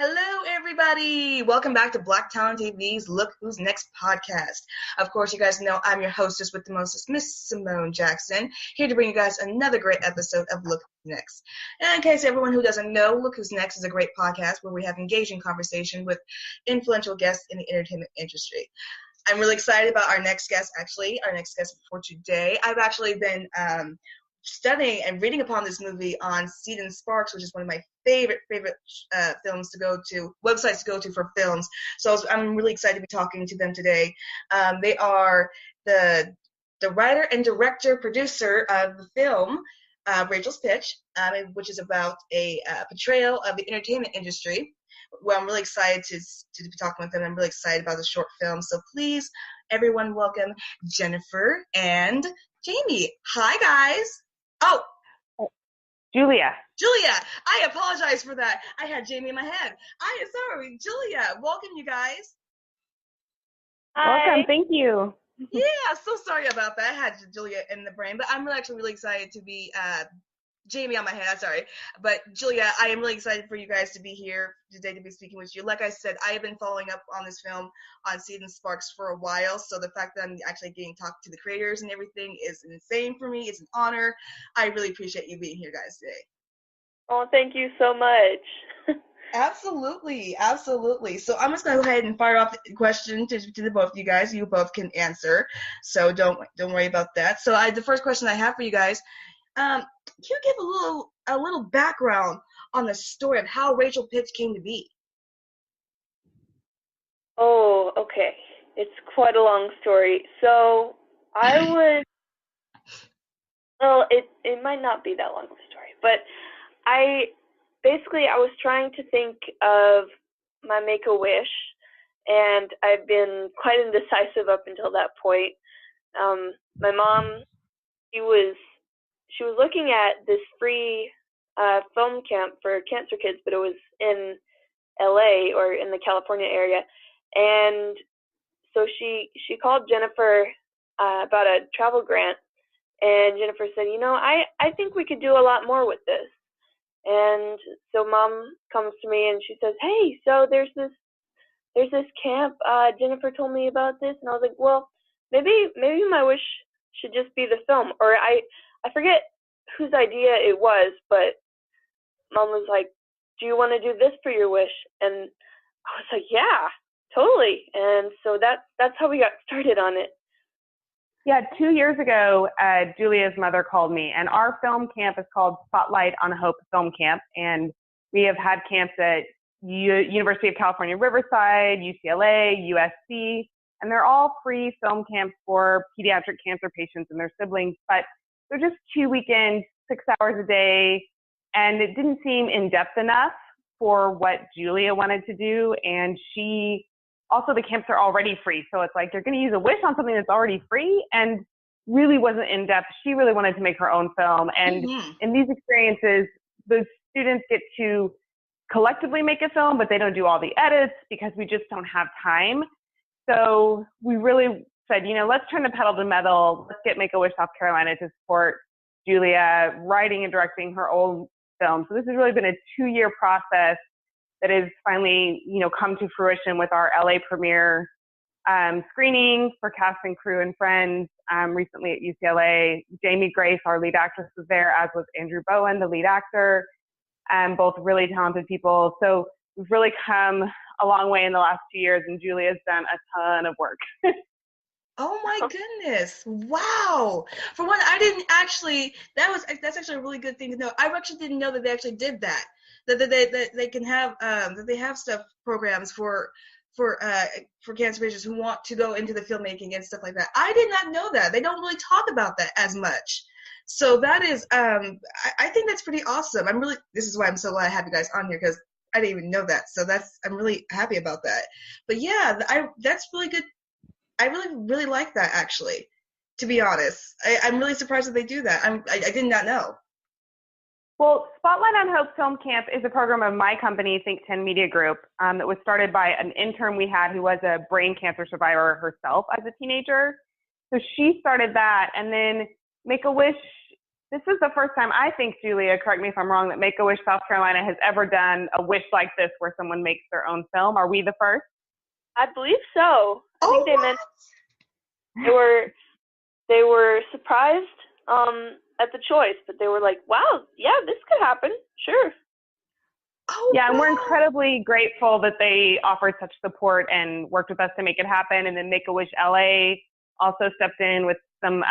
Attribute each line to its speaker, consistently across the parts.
Speaker 1: Hello, everybody. Welcome back to Black Talent TV's Look Who's Next podcast. Of course, you guys know I'm your hostess with the mostest, Miss Simone Jackson, here to bring you guys another great episode of Look Who's Next. And in case everyone who doesn't know, Look Who's Next is a great podcast where we have engaging conversation with influential guests in the entertainment industry. I'm really excited about our next guest, our next guest for today. I've actually been studying and reading upon this movie on Seed and Sparks, which is one of my favorite films to go to, websites to go to for films. So I'm really excited to be talking to them today. They are the writer and director, producer of the film, Rachel's Pitch, which is about a portrayal of the entertainment industry. Well, I'm really excited to be talking with them. I'm really excited about the short film. So please, everyone, welcome Jennifer and Jamie. Hi, guys. Oh,
Speaker 2: Julia.
Speaker 1: I apologize for that. I had Jamie in my head. I am sorry. Julia, welcome, you guys.
Speaker 2: Hi. Welcome. Thank you.
Speaker 1: Yeah, so sorry about that. I had Julia in the brain, but I'm actually really excited to be Jamie on my head, sorry. But Julia, I am really excited for you guys to be here today to be speaking with you. Like I said, I have been following up on this film on Seed and Sparks for a while, so the fact that I'm actually getting to talk to the creators and everything is insane for me. It's an honor. I really appreciate you being here, guys, today.
Speaker 3: Oh, thank you so much.
Speaker 1: Absolutely. So I'm just gonna go ahead and fire off the question to the both of you guys. You both can answer, so don't worry about that. So the first question I have for you guys. Can you give a little background on the story of how Rachel Pitch came to be?
Speaker 3: Oh, okay. It's quite a long story. So it might not be that long of a story, but I was trying to think of my Make-A-Wish, and I've been quite indecisive up until that point. My mom, she was looking at this free film camp for cancer kids, but it was in LA or in the California area. And so she called Jennifer about a travel grant, and Jennifer said, I think we could do a lot more with this. And so Mom comes to me and she says, hey, so there's this camp. Jennifer told me about this, and I was like, well, maybe my wish should just be the film. Or I forget whose idea it was, but Mom was like, do you want to do this for your wish? And I was like, yeah, totally. And so that's how we got started on it.
Speaker 2: Yeah, 2 years ago, Julia's mother called me, and our film camp is called Spotlight on Hope Film Camp, and we have had camps at University of California, Riverside, UCLA, USC, and they're all free film camps for pediatric cancer patients and their siblings, but they're just 2 weekends, 6 hours a day, and it didn't seem in-depth enough for what Julia wanted to do, and also the camps are already free, so it's like you're going to use a wish on something that's already free, and really wasn't in-depth. She really wanted to make her own film, and in these experiences, the students get to collectively make a film, but they don't do all the edits because we just don't have time. So we really said, let's turn the pedal to the metal. Let's get Make-A-Wish South Carolina to support Julia writing and directing her own film. So this has really been a 2-year process that has finally, come to fruition with our LA premiere screening for cast and crew and friends recently at UCLA. Jamie Grace, our lead actress, was there, as was Andrew Bowen, the lead actor, both really talented people. So we've really come a long way in the last 2 years, and Julia's done a ton of work.
Speaker 1: Oh my goodness. Wow. For one, I didn't actually, that's actually a really good thing to know. I actually didn't know that they actually did that. That they can have, that they have programs for cancer patients who want to go into the filmmaking and stuff like that. I did not know that. They don't really talk about that as much. So that is, I think that's pretty awesome. This is why I'm so glad I have you guys on here, because I didn't even know that. So I'm really happy about that. But yeah, that's really good. I really, really like that, actually, to be honest. I'm really surprised that they do that. I did not know.
Speaker 2: Well, Spotlight on Hope Film Camp is a program of my company, Think 10 Media Group, that was started by an intern we had who was a brain cancer survivor herself as a teenager. So she started that, and then Make-A-Wish this is the first time, I think, Julia, correct me if I'm wrong, that Make-A-Wish South Carolina has ever done a wish like this where someone makes their own film. Are we the first?
Speaker 3: I believe so. I think they
Speaker 1: what?
Speaker 3: meant they were surprised at the choice, but they were like, wow, yeah, this could happen. Sure.
Speaker 1: Oh,
Speaker 2: yeah, and we're
Speaker 1: wow.
Speaker 2: incredibly grateful that they offered such support and worked with us to make it happen. And then Make-A-Wish LA also stepped in with some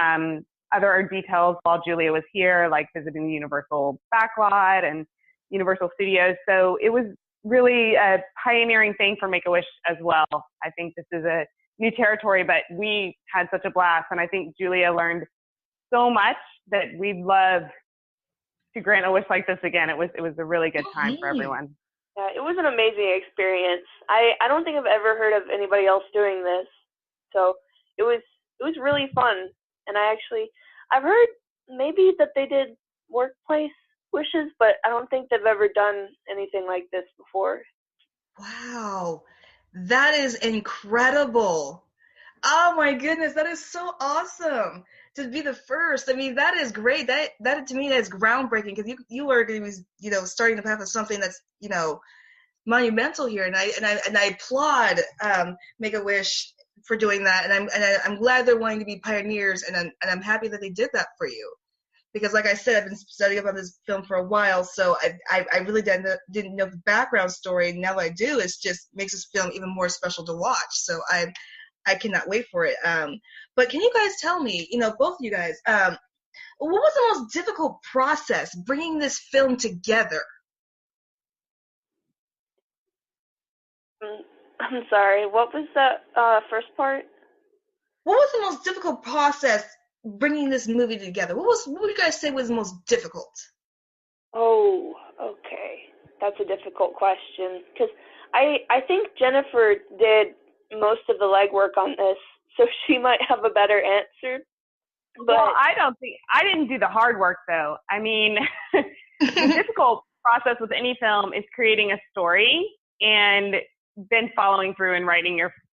Speaker 2: other details while Julia was here, like visiting the Universal backlot and Universal Studios. So it was really a pioneering thing for Make-A-Wish as well. I think this is a new territory, but we had such a blast. And I think Julia learned so much that we'd love to grant a wish like this again. It was a really good time for everyone.
Speaker 3: Yeah, it was an amazing experience. I don't think I've ever heard of anybody else doing this. So it was really fun. And I've heard maybe that they did workplace wishes, but I don't think they've ever done anything like this before.
Speaker 1: Wow. That is incredible. Oh my goodness, that is so awesome to be the first. I mean, that is great. That to me, that's groundbreaking because you are going to be, starting the path of something that's, monumental here. And I applaud Make-A-Wish for doing that. And I'm glad they're wanting to be pioneers. And I'm happy that they did that for you. Because like I said, I've been studying about this film for a while, so I really didn't know the background story. Now that I do, it just makes this film even more special to watch. So I cannot wait for it. But can you guys tell me, both of you guys, what was the most difficult process bringing this film together?
Speaker 3: I'm sorry, what was that first part?
Speaker 1: What was the most difficult process bringing this movie together? What would you guys say was the most difficult?
Speaker 3: Oh, okay. That's a difficult question because I think Jennifer did most of the legwork on this, so she might have a better answer. But
Speaker 2: well, I didn't do the hard work though. I mean, the difficult process with any film is creating a story and then following through and writing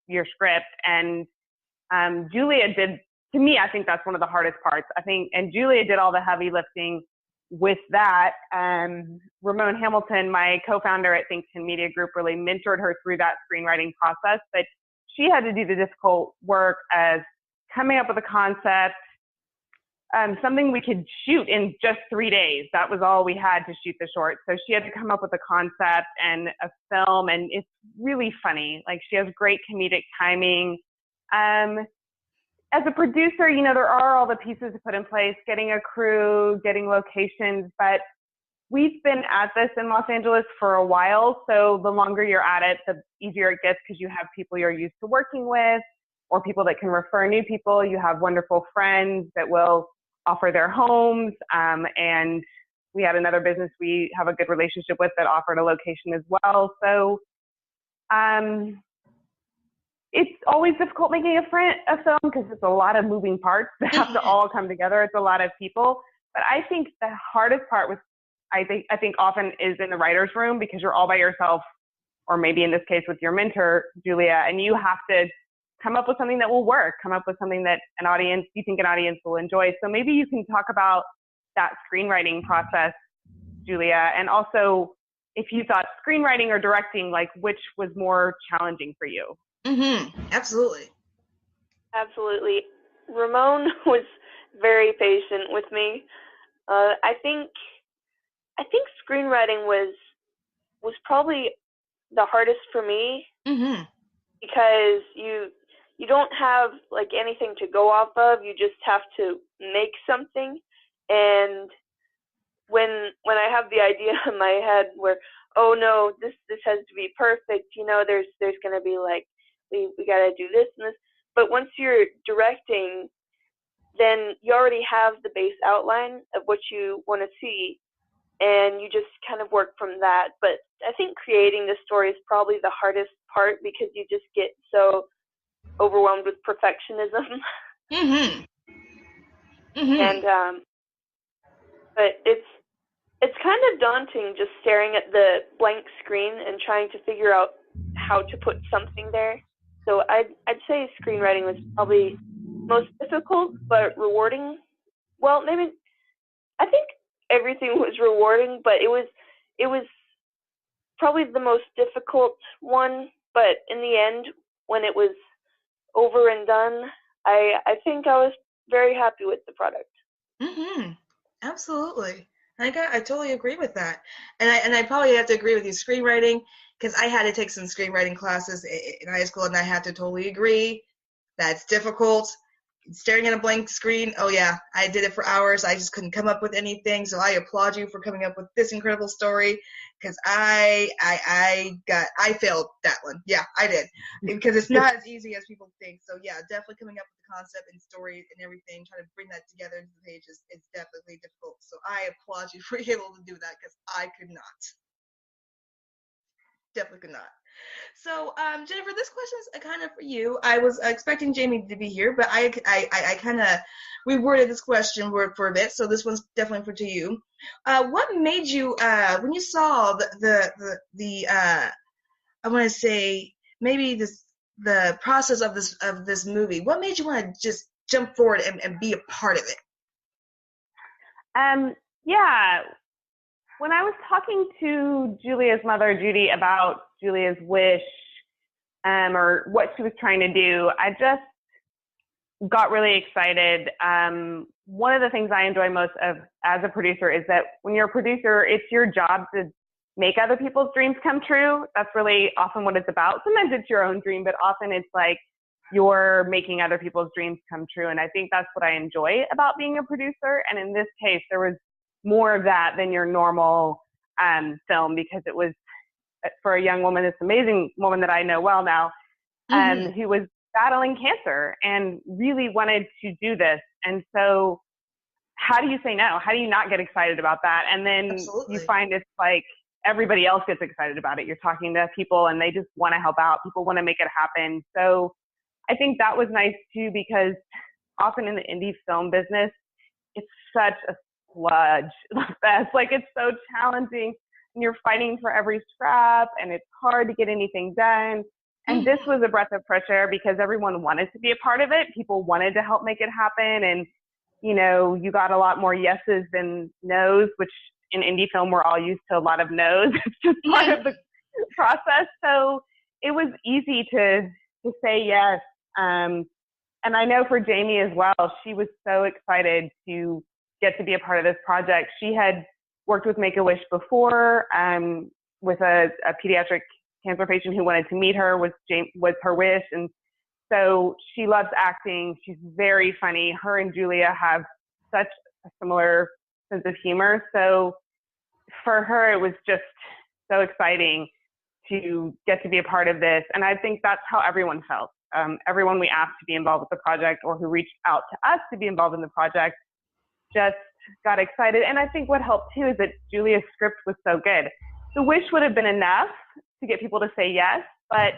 Speaker 2: your script. And Julia did, to me, I think that's one of the hardest parts. And Julia did all the heavy lifting with that. Ramon Hamilton, my co-founder at Think 10 Media Group, really mentored her through that screenwriting process. But she had to do the difficult work as coming up with a concept, something we could shoot in just 3 days. That was all we had to shoot the short. So she had to come up with a concept and a film, and it's really funny. Like, she has great comedic timing. As a producer, there are all the pieces to put in place, getting a crew, getting locations, but we've been at this in Los Angeles for a while. So the longer you're at it, the easier it gets because you have people you're used to working with or people that can refer new people. You have wonderful friends that will offer their homes. And we had another business we have a good relationship with that offered a location as well. So, it's always difficult making a film because it's a lot of moving parts that have to all come together. It's a lot of people. But I think the hardest part I think often is in the writer's room because you're all by yourself, or maybe in this case with your mentor, Julia, and you have to come up with something that will work, come up with something that you think an audience will enjoy. So maybe you can talk about that screenwriting process, Julia, and also if you thought screenwriting or directing, like which was more challenging for you?
Speaker 1: Absolutely.
Speaker 3: Absolutely. Ramon was very patient with me. I think screenwriting was probably the hardest for me because you don't have like anything to go off of. You just have to make something. And when I have the idea in my head where, oh no, this has to be perfect, there's going to be like, we got to do this and this. But once you're directing, then you already have the base outline of what you want to see, and you just kind of work from that. But I think creating the story is probably the hardest part because you just get so overwhelmed with perfectionism. And but it's kind of daunting just staring at the blank screen and trying to figure out how to put something there. So I'd say screenwriting was probably most difficult, but rewarding. Well, maybe I think everything was rewarding, but it was probably the most difficult one. But in the end, when it was over and done, I think I was very happy with the product.
Speaker 1: Mm-hmm. Absolutely. I totally agree with that. And I probably have to agree with you, screenwriting, because I had to take some screenwriting classes in high school, and I had to totally agree. That's difficult. Staring at a blank screen, oh yeah, I did it for hours. I just couldn't come up with anything. So I applaud you for coming up with this incredible story, because I failed that one. Yeah, I did, because it's not as easy as people think. So yeah, definitely coming up with the concept and story and everything, trying to bring that together into the page is definitely difficult. So I applaud you for being able to do that, because I could not. Definitely could not. So, Jennifer, this question is kind of for you. I was expecting Jamie to be here, but I kind of reworded this question word for a bit. So this one's definitely for to you. What made you, when you saw the I want to say maybe the process of this movie, what made you want to just jump forward and be a part of it?
Speaker 2: Yeah. When I was talking to Julia's mother, Judy, about Julia's wish, or what she was trying to do, I just got really excited. One of the things I enjoy most of as a producer is that when you're a producer, it's your job to make other people's dreams come true. That's really often what it's about. Sometimes it's your own dream, but often it's like you're making other people's dreams come true. And I think that's what I enjoy about being a producer. And in this case, there was more of that than your normal film, because it was for a young woman, this amazing woman that I know well now, who was battling cancer and really wanted to do this. And so how do you say no? How do you not get excited about that? And then
Speaker 1: Absolutely.
Speaker 2: you find it's like everybody else gets excited about it. You're talking to people and they just want to help out. People want to make it happen. So I think that was nice too, because often in the indie film business, it's such a sludge fest. Like, it's so challenging and you're fighting for every scrap and it's hard to get anything done. And this was a breath of fresh air because everyone wanted to be a part of it. People wanted to help make it happen. And, you know, you got a lot more yeses than nos, which in indie film, we're all used to a lot of nos. It's just part of the process. So it was easy to say yes. And I know for Jamie as well, she was so excited to get to be a part of this project. She had worked with Make-A-Wish before, with a pediatric cancer patient who wanted to meet her, was her wish. And so she loves acting. She's very funny. Her and Julia have such a similar sense of humor. So for her, it was just so exciting to get to be a part of this. And I think that's how everyone felt. Everyone we asked to be involved with the project or who reached out to us to be involved in the project just got excited. And I think what helped too is that Julia's script was so good. The wish would have been enough to get people to say yes, but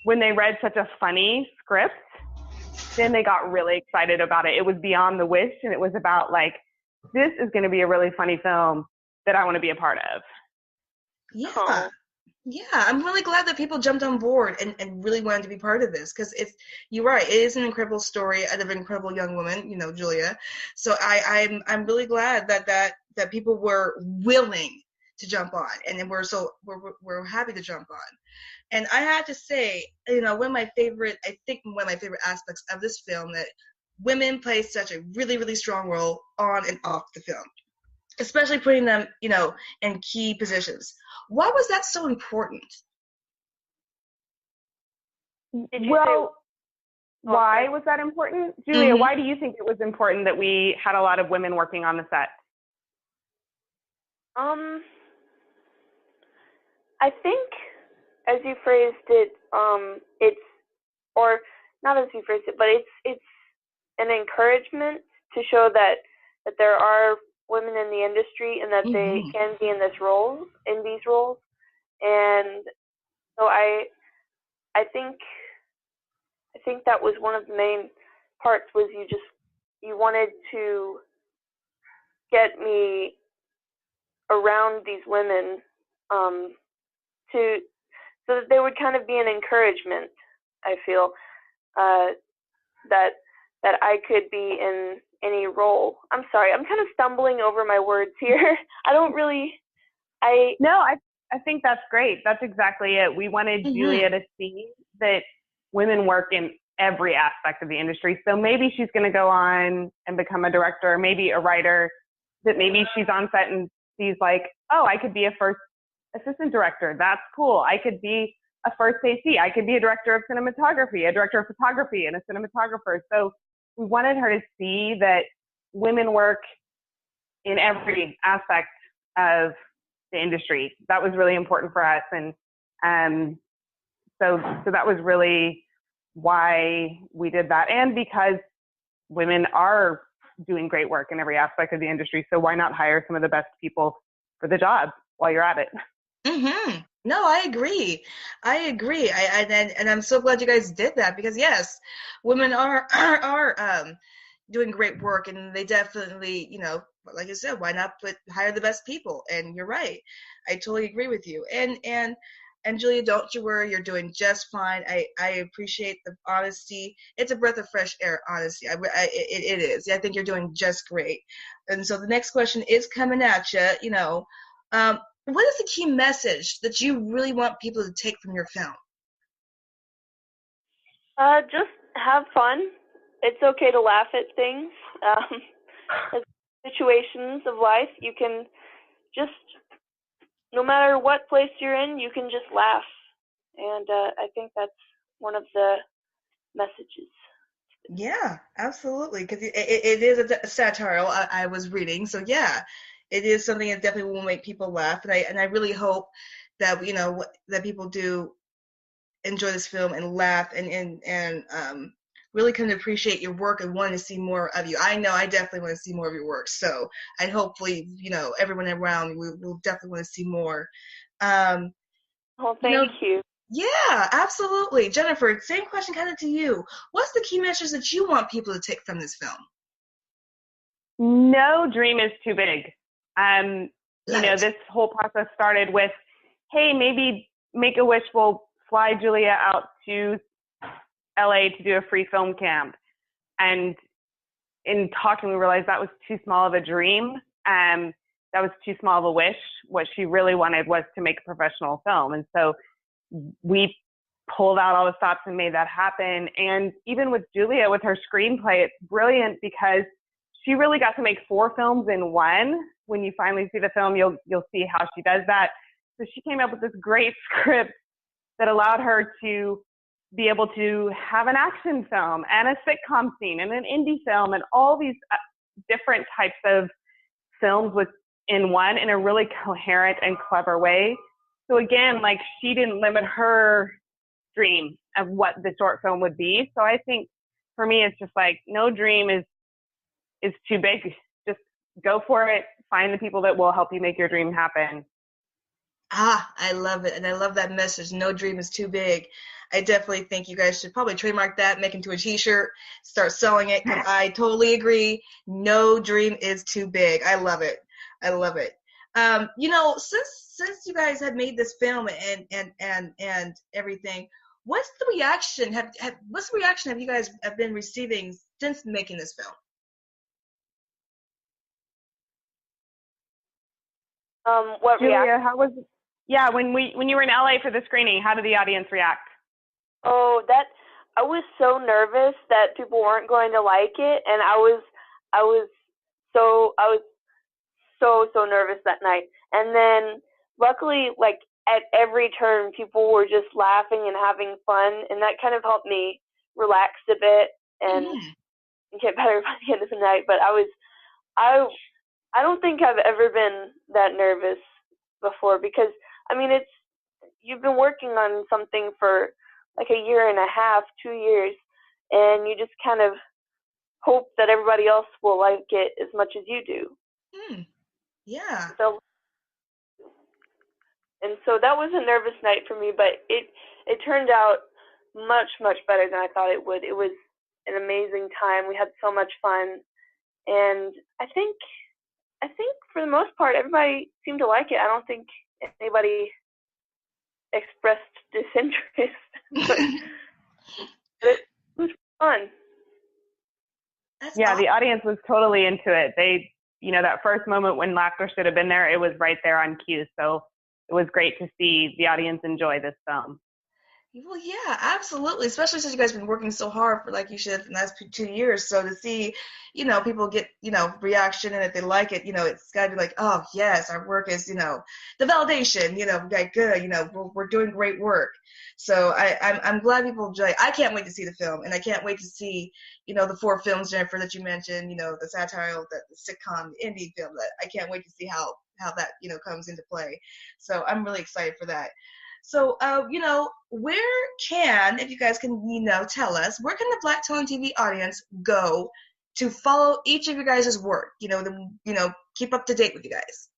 Speaker 2: when they read such a funny script, then they got really excited about it. It was beyond the wish, and it was about like, this is going to be a really funny film that I want to be a part of.
Speaker 1: Yeah. Yeah, I'm really glad that people jumped on board and really wanted to be part of this, because you're right, it is an incredible story of an incredible young woman, you know, Julia. So I'm really glad that people were willing to jump on, and we're happy to jump on. And I have to say, you know, one of my favorite aspects of this film, that women play such a really, really strong role on and off the film, especially putting them, you know, in key positions. Why was that so important?
Speaker 2: Well, why was that important? Julia, why do you think it was important that we had a lot of women working on the set?
Speaker 3: I think, as you phrased it, or not as you phrased it, but it's an encouragement to show that there are women in the industry and that they can be in these roles. And so I think that was one of the main parts, was you wanted to get me around these women, so that they would kind of be an encouragement. I feel that I could be in any role. I'm sorry, I'm kind of stumbling over my words here.
Speaker 2: No, I think that's great. That's exactly it. We wanted Julia to see that women work in every aspect of the industry. So maybe she's going to go on and become a director, maybe a writer, that maybe she's on set and sees like, oh, I could be a first assistant director. That's cool. I could be a first AC. I could be a director of cinematography, a director of photography, and a cinematographer. So we wanted her to see that women work in every aspect of the industry. That was really important for us. And so that was really why we did that. And because women are doing great work in every aspect of the industry. So why not hire some of the best people for the job while you're at it?
Speaker 1: No, I agree. And I'm so glad you guys did that, because yes, women are doing great work, and they definitely, like I said, why not hire the best people? And you're right. I totally agree with you. And Julia, don't you worry, you're doing just fine. I appreciate the honesty. It's a breath of fresh air, honestly. It is. I think you're doing just great. And so the next question is coming at you. What is the key message that you really want people to take from your film?
Speaker 3: Just have fun. It's okay to laugh at things. Situations of life, you can just, no matter what place you're in, you can just laugh. And I think that's one of the messages.
Speaker 1: Yeah, absolutely. Because it is a satire I was reading. So yeah, it is something that definitely will make people laugh. And I really hope that, that people do enjoy this film and laugh and really come to appreciate your work and want to see more of you. I know I definitely want to see more of your work. So, and hopefully, everyone around will definitely want to see more.
Speaker 3: Well, thank you.
Speaker 1: Yeah, absolutely. Jennifer, same question kind of to you. What's the key message that you want people to take from this film?
Speaker 2: No dream is too big. This whole process started with, hey, maybe Make-A-Wish will fly Julia out to LA to do a free film camp. And in talking, we realized that was too small of a dream. That was too small of a wish. What she really wanted was to make a professional film. And so we pulled out all the stops and made that happen. And even with Julia, with her screenplay, it's brilliant because she really got to make 4 films in one. When you finally see the film, you'll see how she does that. So she came up with this great script that allowed her to be able to have an action film and a sitcom scene and an indie film and all these different types of films within one in a really coherent and clever way. So again, like, she didn't limit her dream of what the short film would be. So I think for me, it's just like, no dream is too big. Just go for it. Find the people that will help you make your dream happen.
Speaker 1: I love it. And I love that message. No dream is too big. I definitely think you guys should probably trademark that, make it into a t-shirt, start selling it, because I totally agree. No dream is too big. I love it. I love it. Since you guys have made this film and everything, what's the reaction have you guys have been receiving since making this film?
Speaker 3: What
Speaker 2: Julia,
Speaker 3: reaction?
Speaker 2: how was it? Yeah, when you were in LA for the screening, how did the audience react?
Speaker 3: Oh, I was so nervous that people weren't going to like it, and I was so nervous that night. And then luckily, like, at every turn, people were just laughing and having fun, and that kind of helped me relax a bit and get better by the end of the night. But I don't think I've ever been that nervous before, because you've been working on something for like a year and a half, 2 years, and you just kind of hope that everybody else will like it as much as you do.
Speaker 1: Yeah.
Speaker 3: So that was a nervous night for me, but it turned out much, much better than I thought it would. It was an amazing time. We had so much fun, and I think for the most part, everybody seemed to like it. I don't think anybody expressed disinterest, but it was fun.
Speaker 1: That's
Speaker 2: Yeah,
Speaker 1: awesome.
Speaker 2: the audience was totally into it. They, that first moment when laughter should have been there, it was right there on cue. So it was great to see the audience enjoy this film.
Speaker 1: Well, yeah, absolutely. Especially since you guys have been working so hard for, like you said, the last 2 years. So to see, people get, reaction and if they like it, it's got to be like, oh, yes, our work is, the validation, like, good, we're doing great work. So I'm glad people enjoy it. I can't wait to see the film, and I can't wait to see, the 4 films, Jennifer, that you mentioned, the satire, the sitcom, the indie film. That I can't wait to see how that, comes into play. So I'm really excited for that. So, where if you guys can, tell us, where can the Black Talent TV audience go to follow each of you guys' work? Keep up to date with you guys.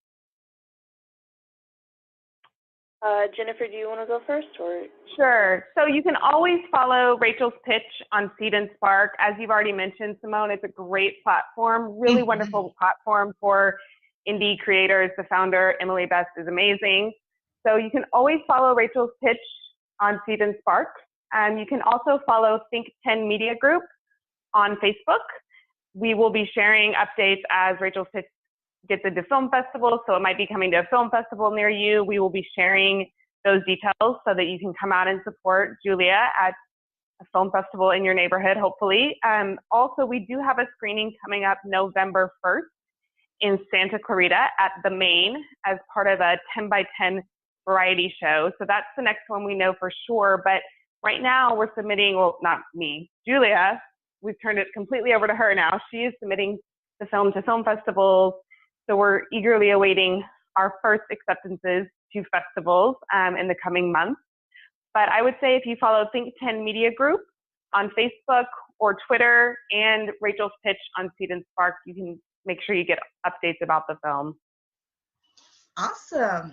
Speaker 3: Jennifer, do you want to go first, or?
Speaker 2: Sure. So you can always follow Rachel's Pitch on Seed and Spark. As you've already mentioned, Simone, it's a great platform, really wonderful platform for indie creators. The founder, Emily Best, is amazing. So you can always follow Rachel's Pitch on Seed and Spark. You can also follow Think 10 Media Group on Facebook. We will be sharing updates as Rachel's Pitch gets into film festivals, so it might be coming to a film festival near you. We will be sharing those details so that you can come out and support Julia at a film festival in your neighborhood, hopefully. Also, we do have a screening coming up November 1st in Santa Clarita at the Main as part of a 10 by 10 variety show. So that's the next one we know for sure. But right now we're submitting, well, not me, Julia. We've turned it completely over to her now. She is submitting the film to film festivals. So we're eagerly awaiting our first acceptances to festivals in the coming months. But I would say if you follow Think 10 Media Group on Facebook or Twitter and Rachel's Pitch on Seed and Spark, you can make sure you get updates about the film.
Speaker 1: Awesome.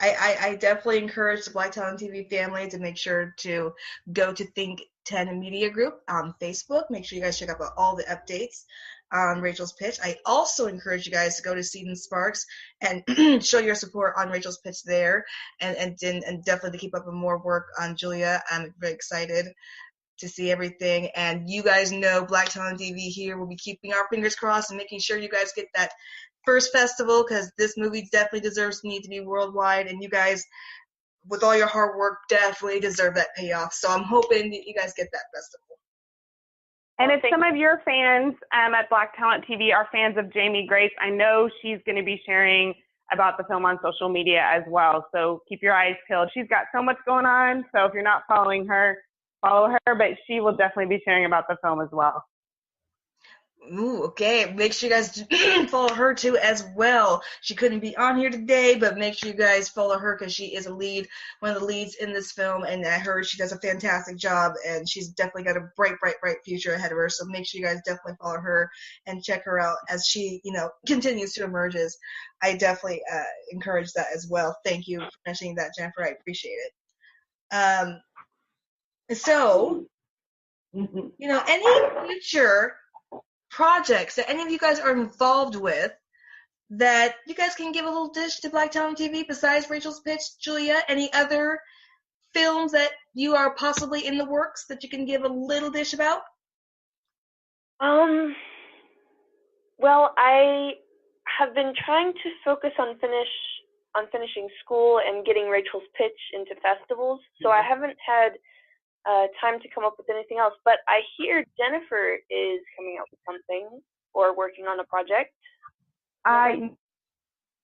Speaker 1: I definitely encourage the Black Talent TV family to make sure to go to Think 10 Media Group on Facebook. Make sure you guys check out all the updates on Rachel's Pitch. I also encourage you guys to go to Seed and Sparks and show your support on Rachel's Pitch there, and definitely to keep up with more work on Julia. I'm very excited to see everything. And you guys know Black Talent TV here will be keeping our fingers crossed and making sure you guys get that first festival, because this movie definitely deserves to need to be worldwide, and you guys, with all your hard work, definitely deserve that payoff. So I'm hoping that you guys get that festival.
Speaker 2: And if some of your fans at Black Talent TV are fans of Jamie Grace, I know she's going to be sharing about the film on social media as well. So keep your eyes peeled. She's got so much going on. So if you're not following her, follow her, but she will definitely be sharing about the film as well.
Speaker 1: Ooh, okay. Make sure you guys follow her too as well. She couldn't be on here today, but make sure you guys follow her because she is one of the leads in this film, and I heard she does a fantastic job, and she's definitely got a bright future ahead of her. So make sure you guys definitely follow her and check her out as she, continues to emerge. I definitely encourage that as well. Thank you for mentioning that, Jennifer. I appreciate it. So, any future projects that any of you guys are involved with that you guys can give a little dish to Black Talent TV besides Rachel's Pitch? Julia, any other films that you are possibly in the works that you can give a little dish about?
Speaker 3: Well, I have been trying to focus on finishing school and getting Rachel's Pitch into festivals, so I haven't had time to come up with anything else, but I hear Jennifer is coming up with something or working on a project.
Speaker 2: I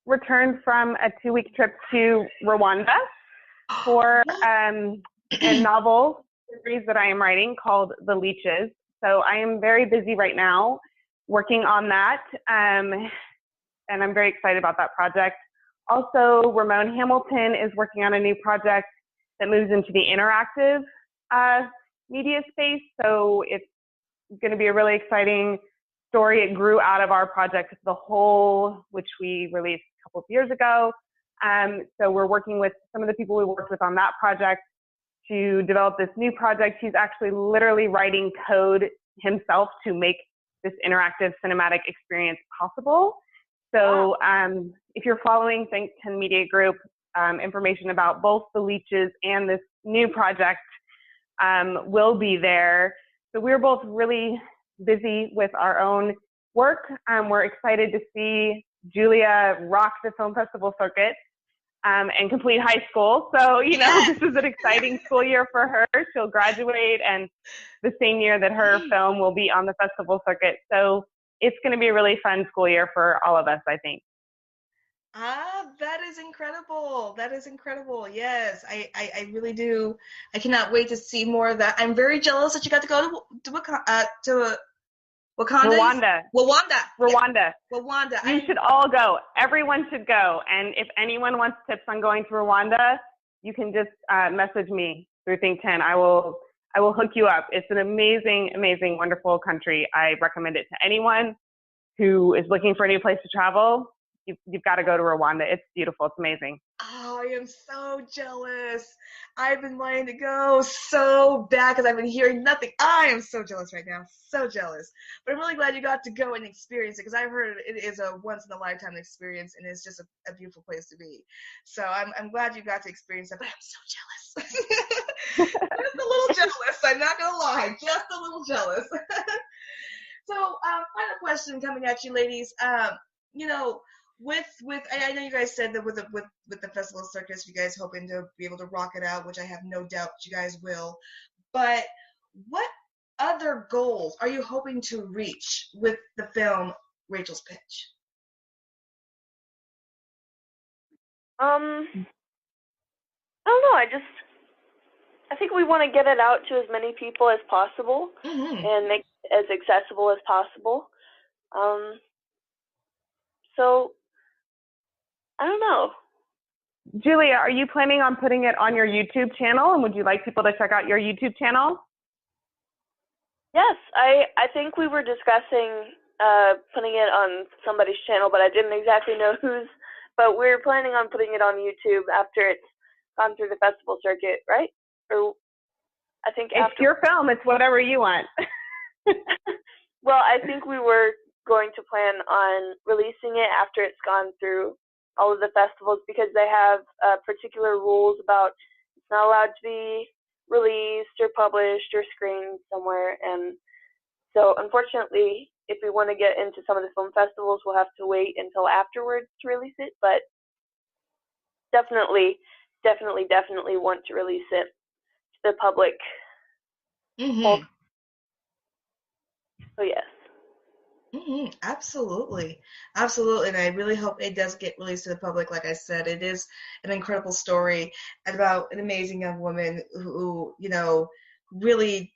Speaker 2: returned from a 2-week trip to Rwanda for a novel series that I am writing called The Leeches. So I am very busy right now working on that, and I'm very excited about that project. Also, Ramon Hamilton is working on a new project that moves into the interactive media space. So it's going to be a really exciting story. It grew out of our project, The Whole, which we released a couple of years ago. So we're working with some of the people we worked with on that project to develop this new project. He's actually literally writing code himself to make this interactive cinematic experience possible. So if you're following Think 10 Media Group, information about both The Leeches and this new project will be there. So we're both really busy with our own work. We're excited to see Julia rock the film festival circuit and complete high school. So, this is an exciting school year for her. She'll graduate, and the same year that her film will be on the festival circuit. So it's going to be a really fun school year for all of us, I think.
Speaker 1: That is incredible. That is incredible. Yes, I really do. I cannot wait to see more of that. I'm very jealous that you got to go to Wakanda.
Speaker 2: Rwanda.
Speaker 1: Yeah. Rwanda.
Speaker 2: You should all go. Everyone should go. And if anyone wants tips on going to Rwanda, you can just message me through Think 10. I will hook you up. It's an amazing, amazing, wonderful country. I recommend it to anyone who is looking for a new place to travel. You've got to go to Rwanda. It's beautiful. It's amazing.
Speaker 1: Oh, I am so jealous. I've been wanting to go so bad because I've been hearing nothing. I am so jealous right now. So jealous. But I'm really glad you got to go and experience it because I've heard it is a once-in-a-lifetime experience and it's just a beautiful place to be. So I'm glad you got to experience that, but I'm so jealous. Just a little jealous. I'm not going to lie. Just a little jealous. So, final question coming at you, ladies. With I know you guys said that with the festival circus, you guys hoping to be able to rock it out, which I have no doubt you guys will. But what other goals are you hoping to reach with the film Rachel's Pitch?
Speaker 3: I don't know. I think we want to get it out to as many people as possible and make it as accessible as possible. So I don't know.
Speaker 2: Julia, are you planning on putting it on your YouTube channel? And would you like people to check out your YouTube channel?
Speaker 3: Yes, I think we were discussing putting it on somebody's channel, but I didn't exactly know whose. But we're planning on putting it on YouTube after it's gone through the festival circuit, right? Or I think
Speaker 2: it's
Speaker 3: after.
Speaker 2: Your film. It's whatever you want.
Speaker 3: Well, I think we were going to plan on releasing it after it's gone through all of the festivals because they have particular rules about it's not allowed to be released or published or screened somewhere. And so unfortunately, if we want to get into some of the film festivals, we'll have to wait until afterwards to release it. But definitely want to release it to the public. So yes.
Speaker 1: Absolutely. And I really hope it does get released to the public. Like I said, it is an incredible story about an amazing young woman who, really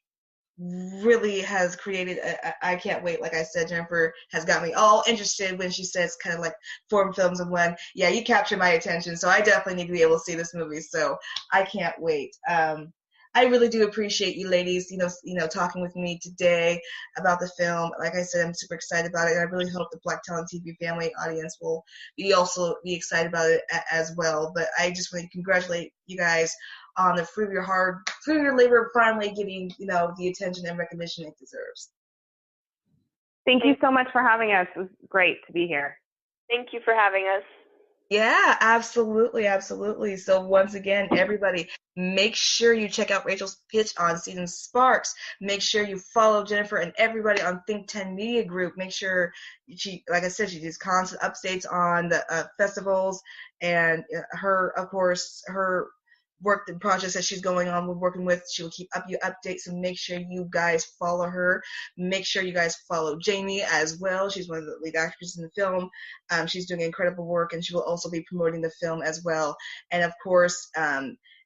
Speaker 1: has created I can't wait. Like I said, Jennifer has got me all interested when she says kind of like foreign films and when, you capture my attention. So I definitely need to be able to see this movie. So I can't wait. I really do appreciate you ladies, talking with me today about the film. Like I said, I'm super excited about it, and I really hope the Black Talent TV family audience will also be excited about it as well. But I just want to congratulate you guys on the fruit of your labor finally getting, the attention and recognition it deserves.
Speaker 2: Thank you so much for having us. It was great to be here.
Speaker 3: Thank you for having us.
Speaker 1: Yeah, absolutely. So once again, everybody, make sure you check out Rachel's Pitch on Season Sparks. Make sure you follow Jennifer and everybody on Think 10 Media Group. Make sure she does constant updates on the festivals and her work and projects that she's going on with working with. She will keep you updates, so make sure you guys follow her. Make sure you guys follow Jamie as well. She's one of the lead actors in the film. She's doing incredible work, and she will also be promoting the film as well. And of course,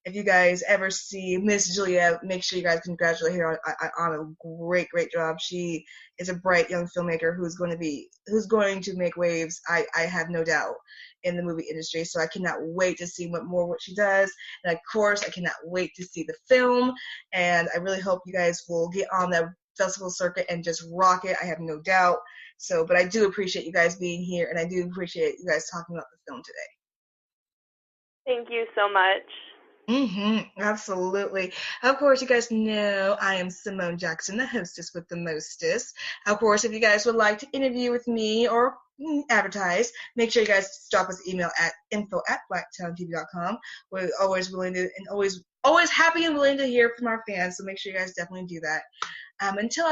Speaker 1: if you guys ever see Miss Julia, make sure you guys congratulate her on a great job. She is a bright young filmmaker who's going to make waves. I have no doubt in the movie industry. So I cannot wait to see what she does. And of course, I cannot wait to see the film. And I really hope you guys will get on the festival circuit and just rock it. I have no doubt. So, but I do appreciate you guys being here, and I do appreciate you guys talking about the film today.
Speaker 3: Thank you so much.
Speaker 1: Absolutely. Of course, you guys know I am Simone Jackson, the hostess with the mostest. Of course, if you guys would like to interview with me or advertise, make sure you guys drop us an email at info@blacktalentTV.com. We're always willing to and always happy and willing to hear from our fans. So make sure you guys definitely do that. Until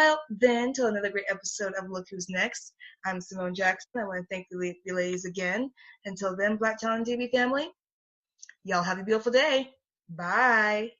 Speaker 1: another great episode of Look Who's Next. I'm Simone Jackson. I want to thank the ladies again. Until then, Black Talent TV family, y'all have a beautiful day. Bye.